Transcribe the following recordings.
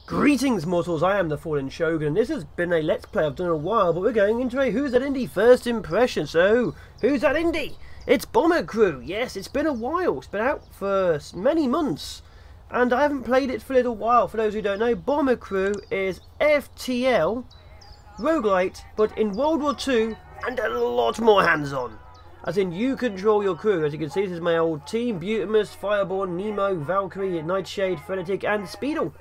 Greetings mortals, I am the Fallen Shogun. This has been a Let's Play I've done a while, but we're going into a Who's That Indie first impression. So, Who's That Indie? It's Bomber Crew. Yes, it's been a while. It's been out for many months, and I haven't played it for a little while. For those who don't know, Bomber Crew is FTL, roguelite, but in World War II, and a lot more hands-on. As in, you control your crew. As you can see, this is my old team: Butimus, Fireborn, Nemo, Valkyrie, Nightshade, Frenetic, and Speedle.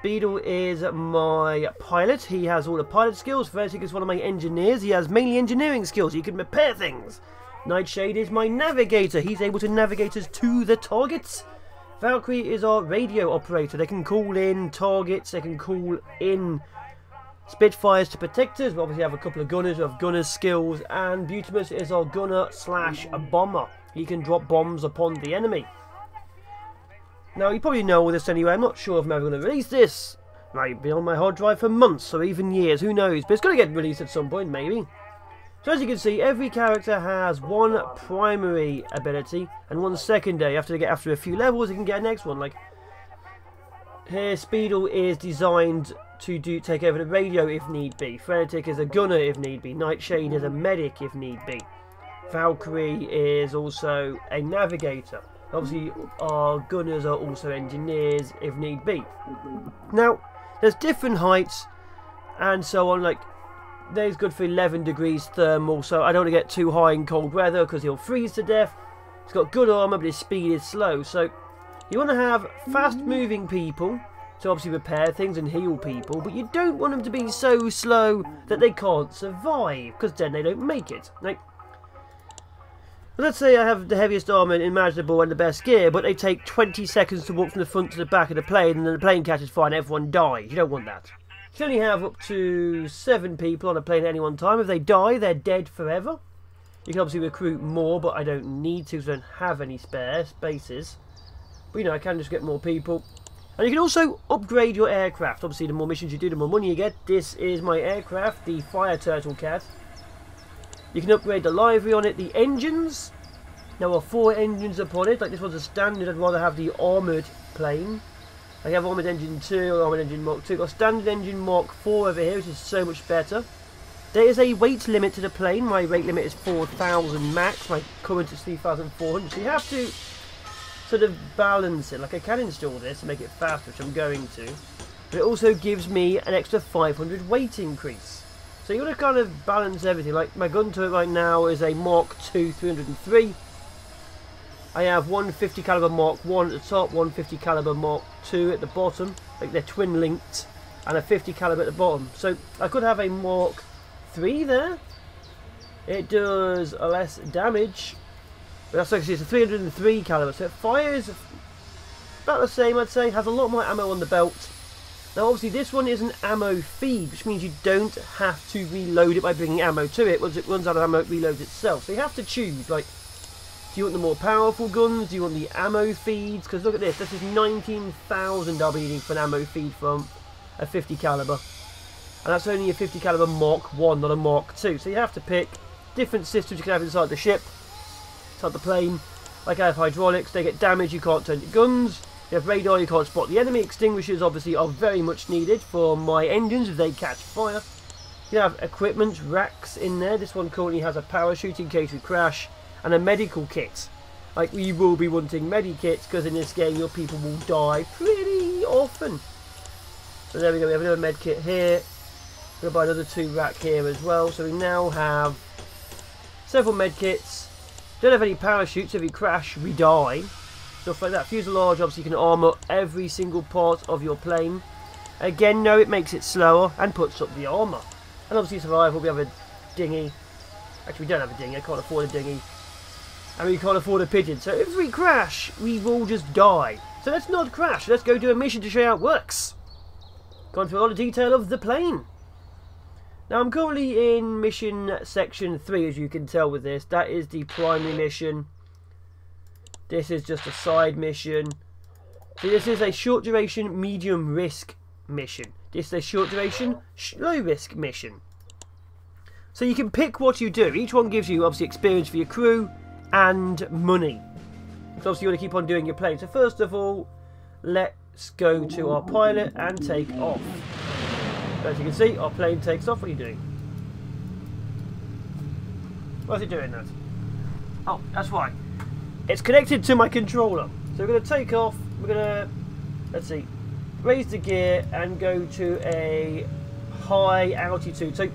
Speedle is my pilot. He has all the pilot skills. Frenetic is one of my engineers. He has mainly engineering skills. He can repair things. Nightshade is my navigator. He's able to navigate us to the targets. Valkyrie is our radio operator. They can call in targets. They can call in Spitfires to protect us. We obviously have a couple of gunners who have gunner's skills. And Butimus is our gunner slash bomber. He can drop bombs upon the enemy. Now, you probably know all this anyway. I'm not sure if I'm ever going to release this. It might be on my hard drive for months or even years. Who knows? But it's going to get released at some point, maybe. So as you can see, every character has one primary ability and one secondary. After a few levels, you can get a next one. Like here, Speedle is designed to take over the radio if need be. Frenetic is a gunner if need be. Nightshade is a medic if need be. Valkyrie is also a navigator. Obviously, our gunners are also engineers if need be. Now, there's different heights and so on. Like, there's good for 11 degrees thermal, so I don't want to get too high in cold weather because he'll freeze to death. He's got good armor, but his speed is slow. So, you want to have fast-moving people to obviously repair things and heal people, but you don't want them to be so slow that they can't survive, because then they don't make it. Like, let's say I have the heaviest armor imaginable and the best gear, but they take 20 seconds to walk from the front to the back of the plane, and then the plane catches fire and everyone dies. You don't want that. You can only have up to 7 people on a plane at any one time. If they die, they're dead forever. You can obviously recruit more, but I don't need to because I don't have any spare spaces. But, you know, I can just get more people. And you can also upgrade your aircraft. Obviously, the more missions you do, the more money you get. This is my aircraft, the Fire Turtle Cat. You can upgrade the livery on it, the engines. There are 4 engines upon it. Like this one's a standard. I'd rather have the armoured plane. I have armoured engine 2 or armoured engine Mark 2. I've got standard engine Mark 4 over here, which is so much better. There is a weight limit to the plane. My weight limit is 4,000 max. My current is 3,400. So you have to sort of balance it. Like I can install this to make it faster, which I'm going to. But it also gives me an extra 500 weight increase. So you want to kind of balance everything. Like my gun turret right now is a Mark 2 303. I have one 50 caliber Mark 1 at the top, one 50 caliber Mark 2 at the bottom. Like they're twin linked, and a 50 caliber at the bottom. So I could have a Mark 3 there. It does less damage, but that's actually it's a 303 caliber. So it fires about the same, I'd say. Has a lot more ammo on the belt. Now obviously this one is an ammo feed, which means you don't have to reload it by bringing ammo to it. Once it runs out of ammo, it reloads itself. So you have to choose, like, do you want the more powerful guns? Do you want the ammo feeds? Because look at this, this is 19,000 I'll be needing for an ammo feed from a 50 caliber. And that's only a 50 caliber Mark 1, not a Mark 2. So you have to pick different systems you can have inside the ship, inside the plane. Like I have hydraulics, they get damaged, you can't turn your guns. You have radar, you can't spot the enemy. Extinguishers obviously are very much needed for my engines if they catch fire. You have equipment racks in there. This one currently has a parachute in case we crash, and a medical kit. Like, we will be wanting medikits because in this game your people will die pretty often. So there we go, we have another med kit here. We'll buy another 2 rack here as well. So we now have several med kits. Don't have any parachutes, so if we crash we die. Stuff like that. Fuselage, obviously you can armour every single part of your plane. Again, no, it makes it slower and puts up the armour. And obviously survival, we have a dinghy. Actually we don't have a dinghy, I can't afford a dinghy. And we can't afford a pigeon. So if we crash, we will just die. So let's not crash, let's go do a mission to show you how it works. Gone through a lot of detail of the plane. Now I'm currently in mission section 3, as you can tell with this. That is the primary mission. This is just a side mission. So this is a short duration, medium risk mission. This is a short duration, low risk mission. So you can pick what you do. Each one gives you obviously experience for your crew and money. So obviously you want to keep on doing your plane. So first of all, let's let's go to our pilot and take off. As you can see, our plane takes off. What are you doing? Why is it doing that? Oh, that's why. It's connected to my controller. So we're going to take off. We're going to, let's see, raise the gear and go to a high altitude. So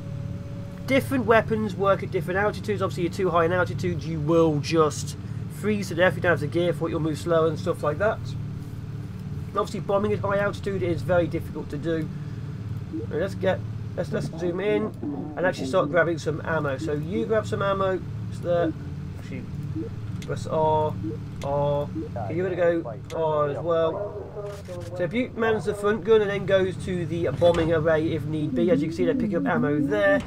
different weapons work at different altitudes. Obviously, you're too high in altitude, you will just freeze to death. You don't have the gear for it, you'll move slower and stuff like that. And obviously, bombing at high altitude is very difficult to do. Let's zoom in and actually start grabbing some ammo. So you grab some ammo. It's there. Actually, press R. Okay, you're going to go R as well. So Butte mans the front gun and then goes to the bombing array if need be. As you can see, they're picking up ammo there.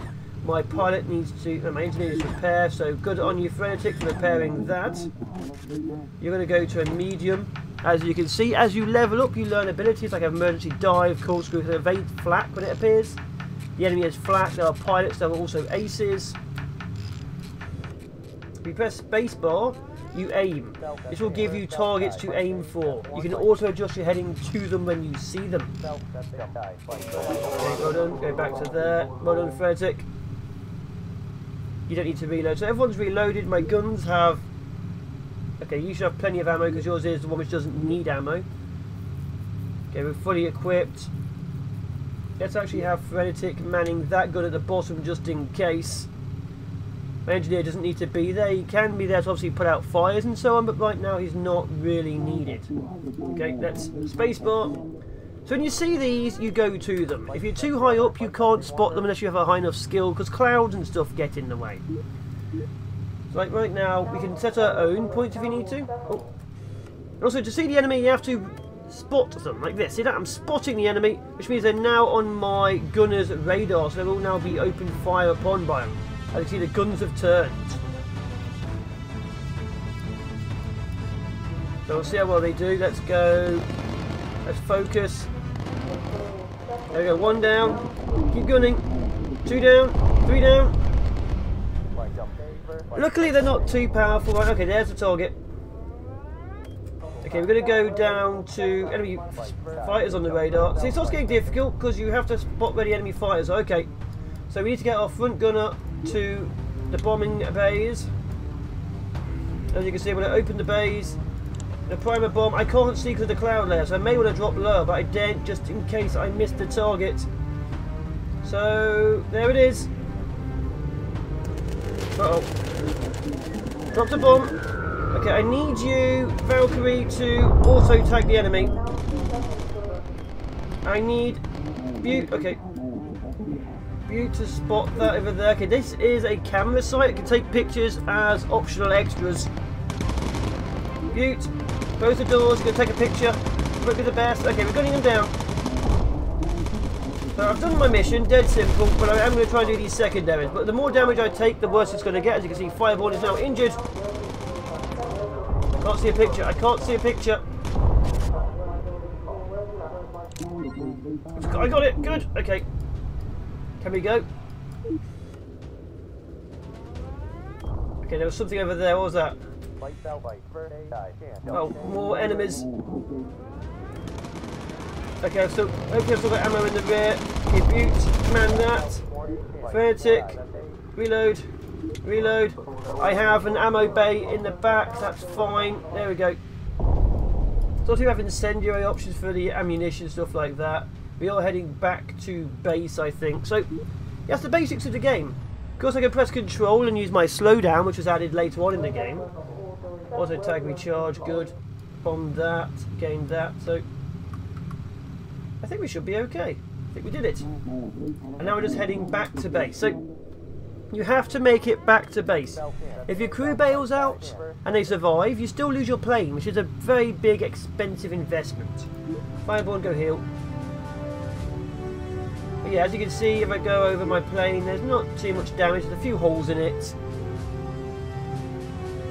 My pilot needs to, my engineer needs to repair, so good on you, Frenetic, for repairing that. You're going to go to a medium. As you can see, as you level up, you learn abilities like emergency dive, corkscrew, evade, flak when it appears. The enemy is flak, there are pilots, there are also aces. If you press spacebar, you aim. This will give you targets to aim for. You can also adjust your heading to them when you see them. Okay, well done, go back to there. Well done, Frenetic. You don't need to reload. So everyone's reloaded. My guns have... Okay, you should have plenty of ammo because yours is the one which doesn't need ammo. Okay, we're fully equipped. Let's actually have Frenetic manning that gun at the bottom just in case. My engineer doesn't need to be there. He can be there to obviously put out fires and so on, but right now he's not really needed. Okay, let's spacebar. So when you see these, you go to them. If you're too high up, you can't spot them unless you have a high enough skill, because clouds and stuff get in the way. So like right now, we can set our own points if you need to. Oh. And also, to see the enemy, you have to spot them, like this. See that? I'm spotting the enemy, which means they're now on my gunner's radar, so they will now be open fire upon by them. As you can see, the guns have turned. So we'll see how well they do. Let's go. Let's focus. There we go, 1 down. Keep gunning. 2 down. 3 down. Luckily they're not too powerful. Right, okay, there's the target. Okay, we're going to go down to enemy fighters on the radar. See, it starts getting difficult because you have to spot where the enemy fighters are. Okay, so we need to get our front gunner to the bombing bays. As you can see, we're going to open the bays. The primer bomb, I can't see because of the cloud layer, so I may want to drop lower, but I daren't just in case I missed the target. So, there it is. Uh-oh. Dropped a bomb. Okay, I need you, Valkyrie, to auto-tag the enemy. I need Butte, okay. Butte to spot that over there. Okay, this is a camera site. It can take pictures as optional extras. Butte. Close the doors, going to take a picture. Won't be the best. Okay, we're gunning them down. So I've done my mission, dead simple, but I am going to try and do these secondaries. But the more damage I take, the worse it's going to get. As you can see, Fireball is now injured. I can't see a picture. I can't see a picture. I got it. Good. Okay. Can we go? Okay, there was something over there. What was that? Oh, more enemies. Okay, hopefully I've still got ammo in the rear. Okay, Butte, man that. Frenetic, reload, reload. I have an ammo bay in the back, that's fine. There we go. So I do have incendiary options for the ammunition, stuff like that. We are heading back to base, I think. So, that's the basics of the game. Of course, I can press control and use my slowdown, which was added later on in the game. Auto tag recharge, good. Bomb that, gained that, so I think we should be okay. I think we did it. And now we're just heading back to base. So you have to make it back to base. If your crew bails out and they survive, you still lose your plane, which is a very big, expensive investment. Fireball and go heal. But yeah, as you can see, if I go over my plane, there's not too much damage. There's a few holes in it.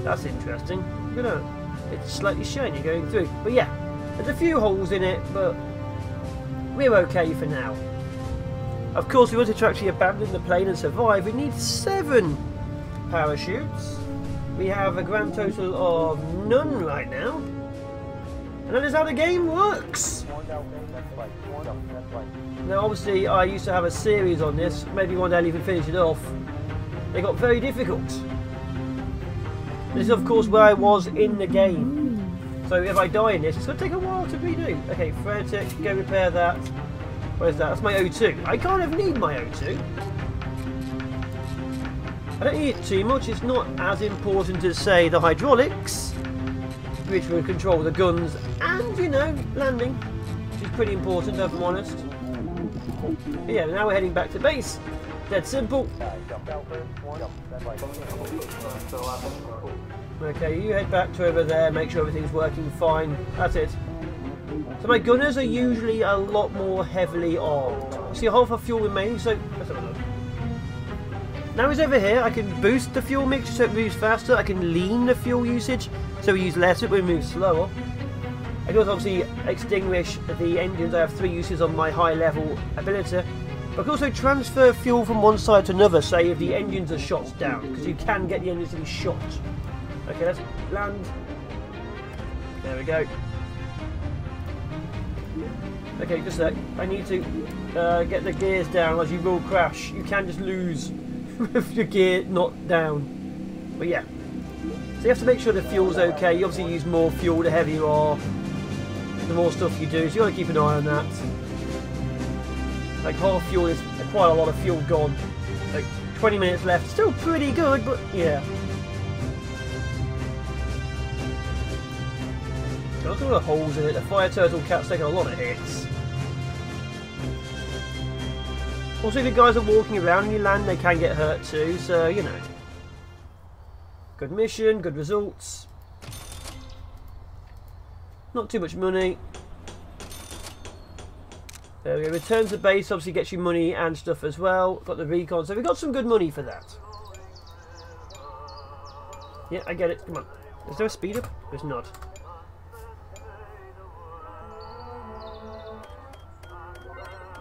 That's interesting. Look at that. It's slightly shiny going through. But yeah, there's a few holes in it, but we're okay for now. Of course, if we wanted to actually abandon the plane and survive, we need 7 parachutes. We have a grand total of none right now. And And that is how the game works. Now obviously I used to have a series on this, maybe one day I'll even finish it off. They got very difficult. This is of course where I was in the game. So if I die in this, it's going to take a while to redo. Okay, Frantic, go repair that. Where's that? That's my O2. I kind of need my O2. I don't need it too much, it's not as important as say the hydraulics, which will control the guns and, you know, landing, which is pretty important if I'm honest. But yeah, now we're heading back to base. Dead simple. Okay, you head back to over there, make sure everything's working fine. That's it. So my gunners are usually a lot more heavily armed. See, half of fuel remaining, so let's have a look. Now he's over here, I can boost the fuel mixture so it moves faster. I can lean the fuel usage so we use less, it will move slower. I can also obviously extinguish the engines. I have 3 uses on my high level ability. But I can also transfer fuel from one side to another, say if the engines are shot down, because you can get the engines to be shot. Okay, let's land. There we go. Okay, just a sec. I need to get the gears down, as you will crash. You can just lose with your gear not down. But yeah. So you have to make sure the fuel's okay. You obviously use more fuel the heavier you are, the more stuff you do. So you got to keep an eye on that. Like half fuel is quite a lot of fuel gone. Like 20 minutes left. Still pretty good, but yeah. Look at all the holes in it. The fire turtle cat's taking a lot of hits. Also, if you guys are walking around and you land, they can get hurt too, so, you know. Good mission, good results. Not too much money. There we go. Return to base obviously gets you money and stuff as well. Got the recon, so we got some good money for that. Yeah, I get it. Come on. Is there a speed up? There's not.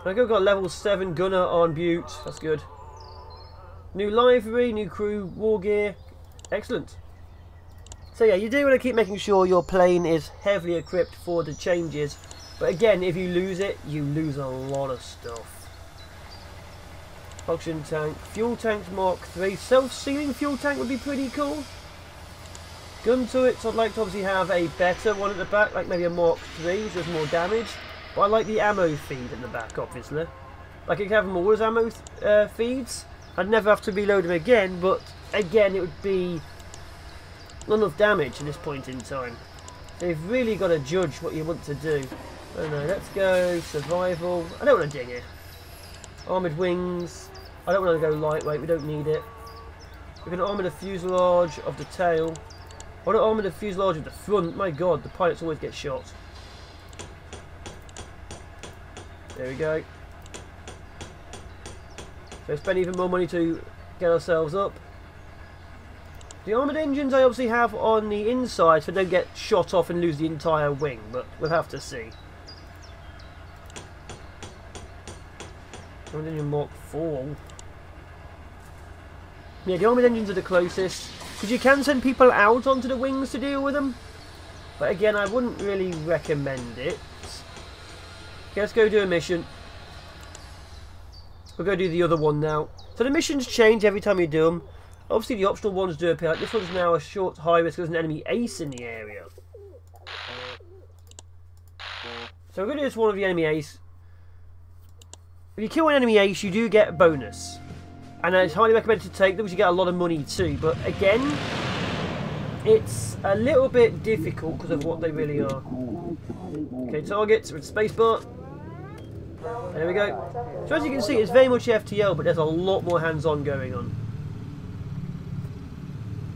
I've got level 7 gunner on Butte. That's good. New livery, new crew, war gear. Excellent. So yeah, you do want to keep making sure your plane is heavily equipped for the changes. But again, if you lose it, you lose a lot of stuff. Oxygen tank. Fuel tanks Mark 3. Self-sealing fuel tank would be pretty cool. Gun turrets, I'd like to obviously have a better one at the back, like maybe a Mark 3, which does more damage. But I like the ammo feed at the back, obviously. Like I can have them all as ammo feeds. I'd never have to reload them again, but again, it would be not enough damage at this point in time. So you've really got to judge what you want to do. I don't know, let's go survival. I don't want to dig it. Armoured wings. I don't want to go lightweight, we don't need it. We can armour the fuselage of the tail. I want to armour the fuselage of the front. My god, the pilots always get shot. There we go. So spend even more money to get ourselves up. The armoured engines I obviously have on the inside so they don't get shot off and lose the entire wing, but we'll have to see. Armoured engine Mark 4. Yeah, the armoured engines are the closest, because you can send people out onto the wings to deal with them. But again, I wouldn't really recommend it. Okay, let's go do a mission. We'll go do the other one now. So the missions change every time you do them. Obviously the optional ones do appear. Like this one's now a short high risk. There's an enemy ace in the area. So we're going to do this one of the enemy ace. If you kill an enemy ace, you do get a bonus. And it's highly recommended to take them because you get a lot of money too. But again, it's a little bit difficult because of what they really are. Okay, targets with spacebar. There we go. So as you can see, it's very much FTL, but there's a lot more hands-on going on.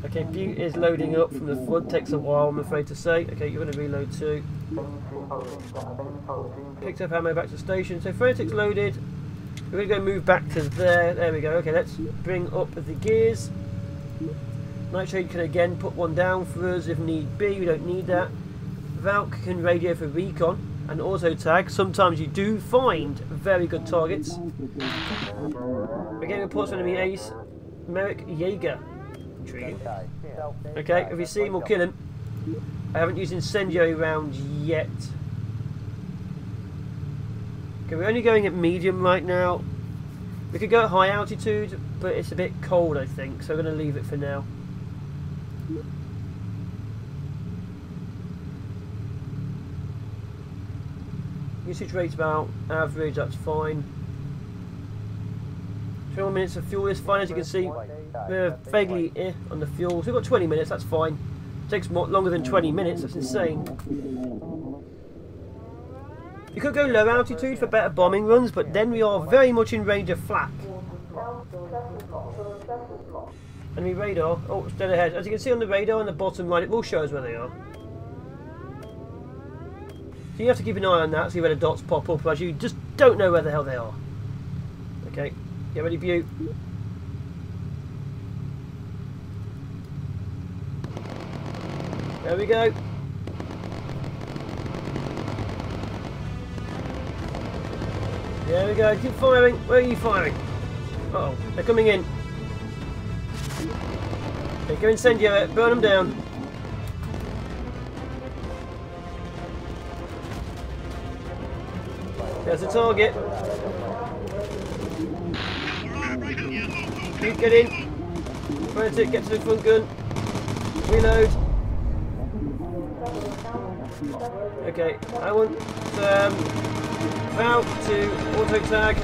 Okay, Butte is loading up from the front. Takes a while, I'm afraid to say. Okay, you're going to reload too. Picked up ammo back to the station. So Frantic's loaded. We're going to go move back to there. There we go. Okay, let's bring up the gears. Nightshade can again put one down for us if need be. We don't need that. Valk can radio for recon and auto tag. Sometimes you do find very good targets. We're getting reports from enemy ace, Merrick Jaeger. Intriguing. Okay, if we see him, we'll kill him. I haven't used incendiary rounds yet. Okay, we're only going at medium right now. We could go at high altitude, but it's a bit cold, I think, so we're going to leave it for now. Usage rate's about average, that's fine. 21 minutes of fuel is fine, as you can see. We're vaguely on the fuel, so we've got 20 minutes, that's fine. It takes more, longer than 20 minutes, that's insane. You could go low altitude for better bombing runs, but then we are very much in range of flak. Enemy radar, oh, it's dead ahead. As you can see on the radar on the bottom right, it will show us where they are. So you have to keep an eye on that, see where the dots pop up, as you just don't know where the hell they are. Okay, get ready, view. There we go. There we go, keep firing. Where are you firing? Uh oh, they're coming in. Okay, go incendiary, burn them down. There's a target. Keep getting. Frantic, get to the front gun. Reload. Okay, I want valve to auto tag.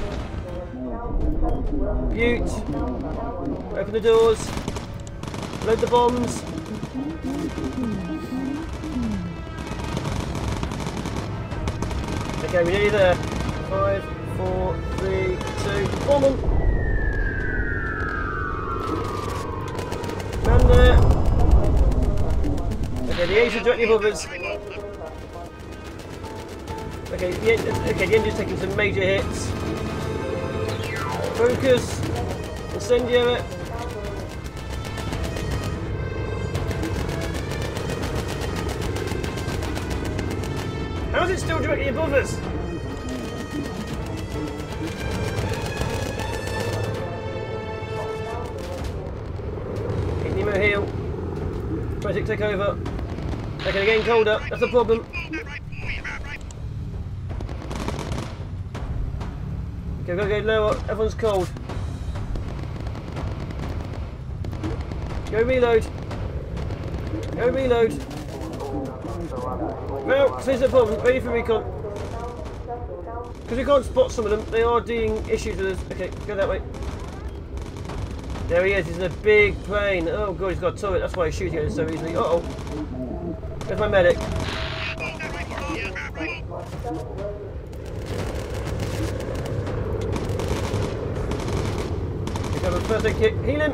Butte. Open the doors. Load the bombs. Okay, we're nearly there. 5, 4, 3, 2, bomb them. Man there. Okay, the A's are directly above us. Okay, the engine's taking some major hits. Focus. Incendiary. How is it still directly above us? Nemo heal. Project take over. Okay, they're getting colder. That's the problem. Okay, we've got to go lower. Everyone's cold. Go reload. Go reload. Well, so here's the problem. Ready for recon. Because we can't spot some of them, they are doing issues with us. Okay, go that way. There he is. He's in a big plane. Oh god, he's got a turret. That's why he's shooting at us so easily. Uh oh. Where's my medic? He's got a first aid kit. Heal him.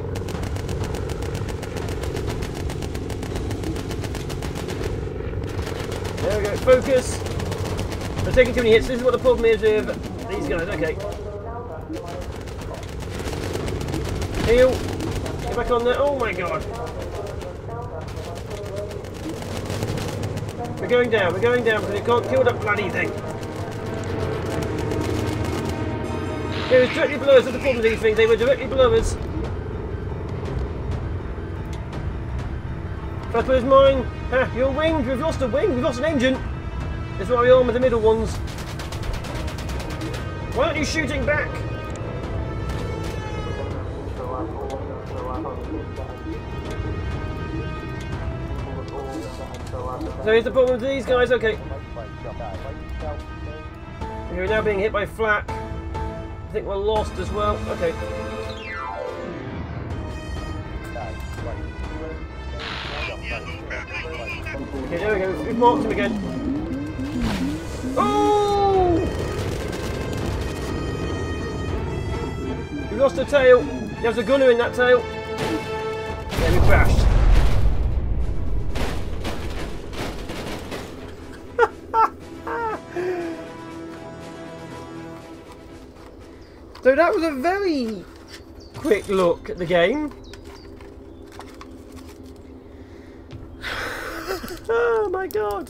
There we go, focus. They're taking too many hits. This is what the problem is with these guys. Okay. Heal. Get back on there. Oh my god. We're going down because we can't kill that bloody thing. It was directly below us. That's the problem with these things. They were directly below us. First one is mine. Ah, your wing. We've lost a wing. We've lost an engine. This is what we are with the middle ones. Why aren't you shooting back? So here's the problem with these guys. Okay. We're now being hit by flak. I think we're lost as well. Okay. Okay, there we go. We've marked him again. Oh! We lost a tail. There's a gunner in that tail. Yeah, we crashed. So that was a very quick look at the game. Oh my god.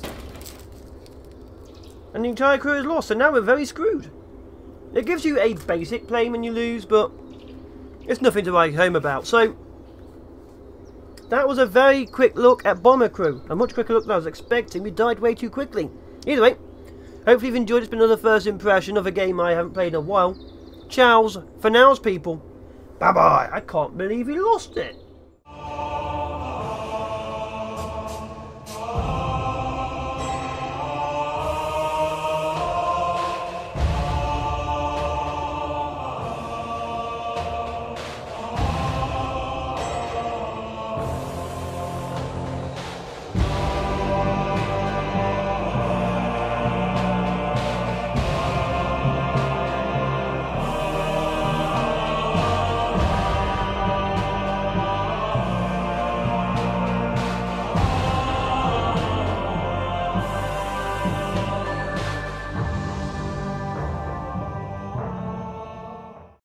And the entire crew is lost, and now we're very screwed. It gives you a basic plane when you lose, but it's nothing to write home about. So, That was a very quick look at Bomber Crew. A much quicker look than I was expecting. We died way too quickly. Either way, hopefully you've enjoyed. It's been another first impression of a game I haven't played in a while. Ciao for nows, people. Bye-bye. I can't believe we lost it.